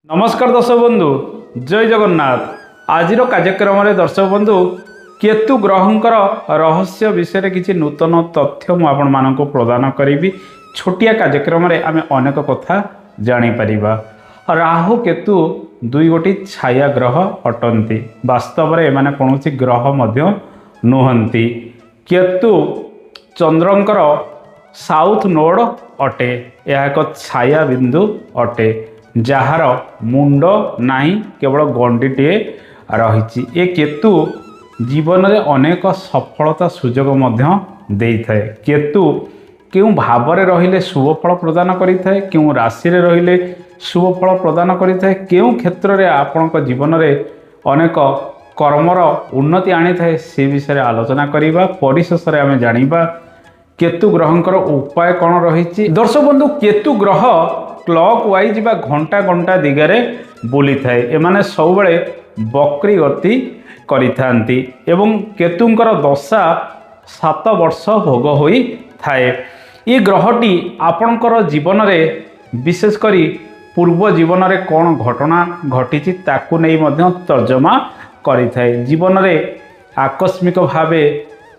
नमस्कार दर्शक बंधु जय जगन्नाथ। आज कार्यक्रम में दर्शक बंधु केतु ग्रहंकर रहस्य विषय किसी नूतन तथ्य मुझे प्रदान करी। छोटिया कार्यक्रम में आम अनेक कथा जापर। राहु केतु दुई गोटी छाया ग्रह अटंती। वास्तव में एमाने कौन ग्रह नुहंती। केतु चंद्रंकर साउथ नोड अटे। यह एक छाया बिंदु अटे जार मुंड नाही केवल गंडीटे रही। ए केतु जीवन में अनेक सफलता सुजोग देइथाए। केतु क्यों भाव में रहिले शुभ फल प्रदान करिथाए, क्यों राशि रे रहिले शुभ फल प्रदान करिथाए, क्यों क्षेत्र में आपनक जीवन में अनेक कर्मर उन्नति आनी थाए से विषय आलोचना करिबा। परिशेष रे आमे जानिबा केतु ग्रहंकर उपाय कौन रही। दर्शक बंधु केतु ग्रह क्लॉक वाइज बा घंटा घंटा दिगरे बुली थाए। एमाने सबुबले बक्री गति करिथांती एवं केतुंकर दशा 7 वर्ष भोग होई थाए। ये ग्रहटी आपणकर जीवन में विशेष करी पूर्व जीवन में कौन घटना घटी ताकू नहीं मध्य तर्जमा करिथाए। जीवन में आकस्मिक भावे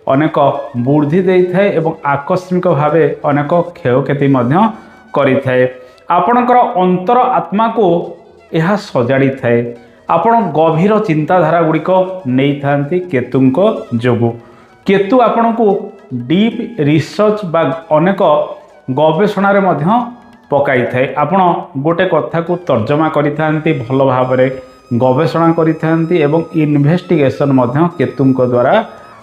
अनेक वृद्धि देइथाए एवं आकस्मिक भावे अनेक क्षयक्षति मध्य करिथाए। आपणकर अंतर आत्मा को यह सजाड़ी थाए। आपण गभीर चिंताधारा गुड़िक नहीं थांती केतुंको जोगु। केतु आपण को डीप रिसर्च बा अनेक गवेषणा रे मध्य पकाई थाए। आपण गोटे कथा को तर्जमा करिथांती, भल भाबरे गवेषणा करिथांती एवं इन्वेस्टिगेशन मध्य केतुंको द्वारा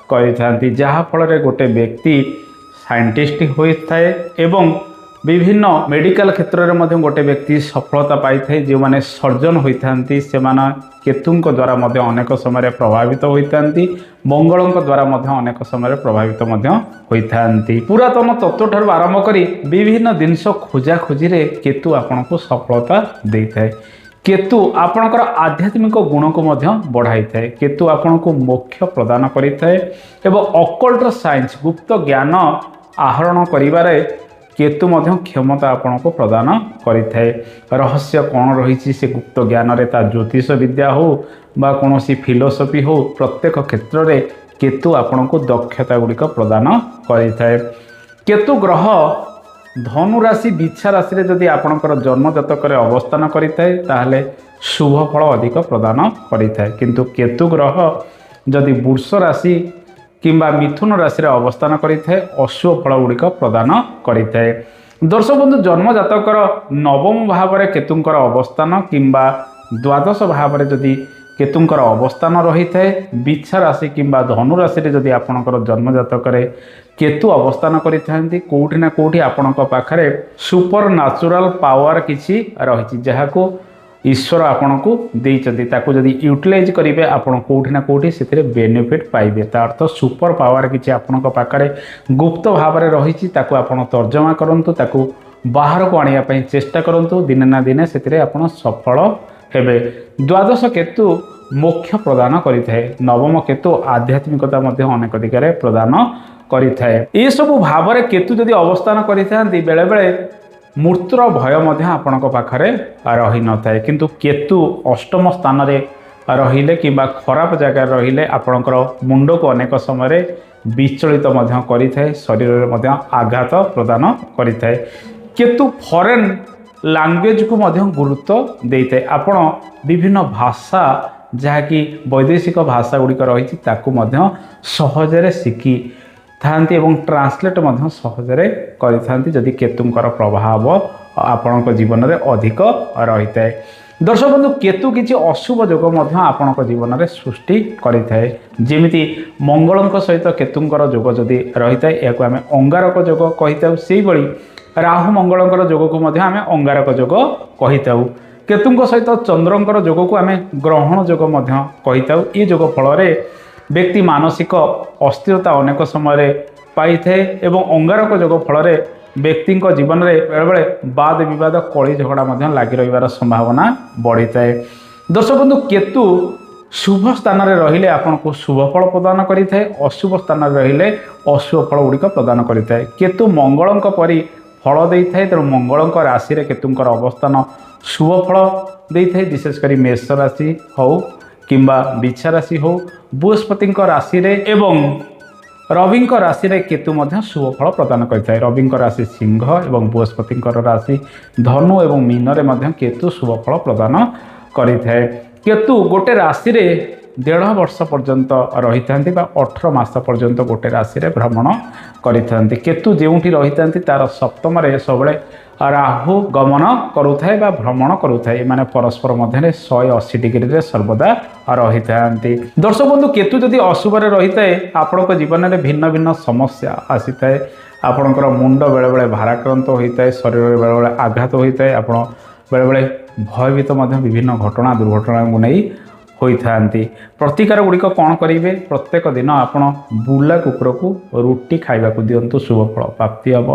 करिथांती, जहा फल रे गोटे व्यक्ति साइंटिस्ट होइथाए एवं विभिन्न मेडिकल क्षेत्र में मध्य गोटे व्यक्ति सफलता पाई थाए। जो माने सर्जन होइथांती से माने केतुंको द्वारा मध्य अनेक समय प्रभावित होइथांती, मंगलंक द्वारा मध्य अनेक समय प्रभावित मध्य होइथांती। पुरातन तत्व ठार आरंभ करी विभिन्न जिनिस खोजा खोजी रे केतु आपनको सफलता देइथाए। केतु आपणकर आध्यात्मिक गुण को मध्य बढ़ाई थाए। केतु आपनको मोक्ष प्रदान करिथाए एवं अकल्ट साइंस गुप्त ज्ञान आहरण करिबारे केतु मध्य क्षमता आपनको प्रदान करिथाए। रहस्य कौन रही से गुप्त ज्ञान रे ता ज्योतिष विद्या हो बा कौन सी फिलोसफी हो, प्रत्येक क्षेत्र में केतु आपनको दक्षता गुड़िक प्रदान करिथाए। केतु ग्रह धनु राशि बिछा राशि रे जदि आपणकर जन्म जातक अवस्थान करिथाए ताहले शुभ फल अधिक प्रदान करिथाए। किंतु केतु ग्रह जदि वृष राशि किंबा मिथुन राशि रे अवस्थान करिथाए अशुभ फल गुड़िक प्रदान करिथाए। दर्शक बंधु जन्म जातकर नवम भाव में केतुंकर अवस्थान किंबा द्वादश भाव में जदि केतुंकर अवस्थान रही थाए, बिछा राशि किंबा धनु राशि रे जदि आपणकर जन्म जातक केतु अवस्थान करिथांती कोठी ना कोठी आपणक पाखरे सुपर न्याचुरल पावर किछि रही जहाको ईश्वर आपको देइचंती। ताकू जदि यूटिलाइज करेंगे आपण कोठी ना कोठी से बेनिफिट पाइबे। ता अर्थ सुपर पावर किछि आपणक पाखरे गुप्त भाव में रही ताकू आपण तर्जमा करंतु, ताकू बाहर को आनिया पई चेष्टा करंतु। दिने ना दिने से आपण सफल हेबे। द्वादश केतु मोक्ष प्रदान करिथाए। नवम केतु आध्यात्मिकता मध्य अनेक दिगरे प्रदान करिथाए। ए सब भाव में केतु जदि अवस्थान करिथांती बेले बेले मृत्युर भय मध्य आपणक पाखरे रही न थाए। किंतु केतु अष्टम स्थान रे रहिले किंबा खराब जगह रहिले आपणकर मुंड को अनेक समय विचलित मध्य करिथाए, शरीर रे मध्य आघात प्रदान करिथाए। केतु फॉरेन लैंग्वेज को मध्य गुरुत्व देइथाए। आपण विभिन्न भाषा जहाँकि वैदेशिक भाषा गुड़िक रही ताकू मध्य सहजरे शिखी थांती एवं ट्रांसलेट मध्य सहजरे करिथांती जदि केतुंकर प्रभाव आपणक जीवन में अधिक रही थाए। दर्शक बंधु केतु किछि अशुभ जोग मध्य आपणक जीवन में सृष्टि करिथाए। जेमिति मंगलंक सहित केतुंकर जोग जदि रही थाए याकू आमे अंगारक जोग कहिताउ। सेहि भली राहु मंगलंकर जोग को मध्य आमे अंगारक जोग कहिताउ। केतुंक सहित चंद्रंकर जोग को आमे ग्रहण जोग मध्य कहिताउ। ये जोग फल रे व्यक्ति मानसिक अस्थिरता अनेक समय पाई थाए एवं अंगारक जोग फल रे व्यक्ति जीवन में बेले बेले वाद विवाद कली झगड़ा लगी रही संभावना बढ़ी थाए। दर्शक बंधु केतु शुभ स्थान में रहिले आपको शुभ फल प्रदान करिथाए, अशुभ स्थान में रहिले अशुभ फल गुड़िक प्रदान करिथाए। केतु मंगलंक परि ଫଳ ଦେଇଥାଏ। ତେଣୁ ମଙ୍ଗଳଙ୍କ ରାଶିରେ କେତୁଙ୍କର ଅବସ୍ଥାନ ଶୁଭ ଫଳ ଦେଇଥାଏ। ବିଶେଷ କରି ମେଷ ରାଶି ହେଉ କିମ୍ବା ବିଛା ରାଶି ହେଉ, ବୃହସ୍ପତିଙ୍କ ରାଶିରେ ଏବଂ ରବିଙ୍କ ରାଶିରେ କେତୁ ମଧ୍ୟ ଶୁଭ ଫଳ ପ୍ରଦାନ କରିଥାଏ। ରବିଙ୍କ ରାଶି ସିଂହ ଏବଂ ବୃହସ୍ପତିଙ୍କର ରାଶି ଧନୁ ଏବଂ ମୀନରେ ମଧ୍ୟ କେତୁ ଶୁଭ ଫଳ ପ୍ରଦାନ କରିଥାଏ। କେତୁ ଗୋଟେ ରାଶିରେ 1.5 ବର୍ଷ ପର୍ଯ୍ୟନ୍ତ ରହିଥାନ୍ତି ବା 18 ମାସ ପର୍ଯ୍ୟନ୍ତ ଗୋଟେ ରାଶିରେ ଭ୍ରମଣ କରିଥାନ୍ତି। କେତୁ ଯେଉଁଠି ରହିଥାନ୍ତି ତାର ସପ୍ତମରେ ସବୁବେଳେ ରାହୁ ଗମନ କରୁଥାଏ ବା ଭ୍ରମଣ କରୁଥାଏ। ଏମାନେ ପରସ୍ପର ମଧ୍ୟରେ 180 ଡିଗ୍ରୀରେ ସର୍ବଦା ରହିଥାନ୍ତି। ଦର୍ଶକ ବନ୍ଧୁ, କେତୁ ଯଦି ଅଶୁଭରେ ରହିଥାଏ ଆପଣଙ୍କ ଜୀବନରେ ଭିନ୍ନ ଭିନ୍ନ ସମସ୍ୟା ଆସିଥାଏ। ଆପଣଙ୍କର ମୁଣ୍ଡ ବେଳେବେଳେ ଭାରାକ୍ରାନ୍ତ ହୋଇଥାଏ, ଶରୀରରେ ବେଳେବେଳେ ଆଘାତ ହୋଇଥାଏ, ଆପଣ ବେଳେବେଳେ ଭୟଭୀତ ମଧ୍ୟ ବିଭିନ୍ନ ଘଟଣା ଦୁର୍ଘଟଣାକୁ ନେଇ ହୋଇଥାନ୍ତି। ପ୍ରତିକାର ଗୁଡ଼ିକ କ'ଣ କରିବେ? ପ୍ରତ୍ୟେକ ଦିନ ଆପଣ ବୁଲା କୁକୁରକୁ ରୁଟି ଖାଇବାକୁ ଦିଅନ୍ତୁ, ଶୁଭ ଫଳ ପ୍ରାପ୍ତି ହେବ।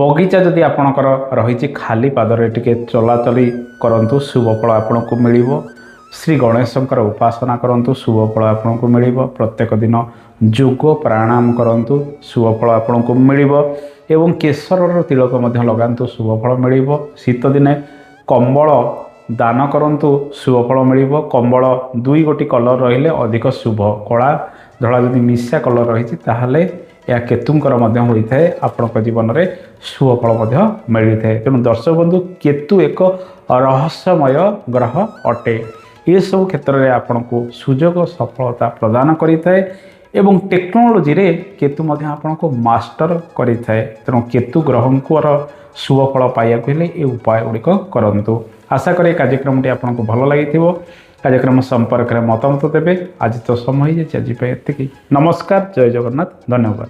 ବଗିଚା ଯଦି ଆପଣଙ୍କର ରହିଛି ଖାଲି ପାଦରେ ଟିକେ ଚଲାଚଲି କରନ୍ତୁ, ଶୁଭ ଫଳ ଆପଣଙ୍କୁ ମିଳିବ। ଶ୍ରୀ ଗଣେଶଙ୍କର ଉପାସନା କରନ୍ତୁ, ଶୁଭ ଫଳ ଆପଣଙ୍କୁ ମିଳିବ। ପ୍ରତ୍ୟେକ ଦିନ ଯୋଗ ପ୍ରାଣାୟାମ କରନ୍ତୁ, ଶୁଭ ଫଳ ଆପଣଙ୍କୁ ମିଳିବ। ଏବଂ କେଶରର ତିଳକ ମଧ୍ୟ ଲଗାନ୍ତୁ, ଶୁଭ ଫଳ ମିଳିବ। ଶୀତ ଦିନେ କମ୍ବଳ ଦାନ କରନ୍ତୁ, ଶୁଭ ଫଳ ମିଳିବ। କମ୍ବଳ 2 ଗୋଟି କଲର ରହିଲେ ଅଧିକ ଶୁଭ। କଳା ଧଳା ଯଦି ମିଶା କଲର ରହିଛି ତାହେଲେ ଏହା କେତୁଙ୍କର ମଧ୍ୟ ହୋଇଥାଏ। ଆପଣଙ୍କ ଜୀବନରେ ଶୁଭ ଫଳ ମଧ୍ୟ ମିଳିଥାଏ। ତେଣୁ ଦର୍ଶକ ବନ୍ଧୁ, କେତୁ ଏକ ରହସ୍ୟମୟ ଗ୍ରହ ଅଟେ। ଏସବୁ କ୍ଷେତ୍ରରେ ଆପଣଙ୍କୁ ସୁଯୋଗ ସଫଳତା ପ୍ରଦାନ କରିଥାଏ ଏବଂ ଟେକ୍ନୋଲୋଜିରେ କେତୁ ମଧ୍ୟ ଆପଣଙ୍କୁ ମାଷ୍ଟର କରିଥାଏ। ତେଣୁ କେତୁ ଗ୍ରହଙ୍କର ଶୁଭ ଫଳ ପାଇବାକୁ ହେଲେ ଏ ଉପାୟ ଗୁଡ଼ିକ କରନ୍ତୁ। ଆଶା କରେ କାର୍ଯ୍ୟକ୍ରମଟି ଆପଣଙ୍କୁ ଭଲ ଲାଗିଥିବ। କାର୍ଯ୍ୟକ୍ରମ ସମ୍ପର୍କରେ ମତାମତ ଦେବେ। ଆଜି ତ ସମୟ ହେଇଯାଇଛି, ଆଜି ପାଇଁ ଏତିକି। ନମସ୍କାର, ଜୟ ଜଗନ୍ନାଥ, ଧନ୍ୟବାଦ।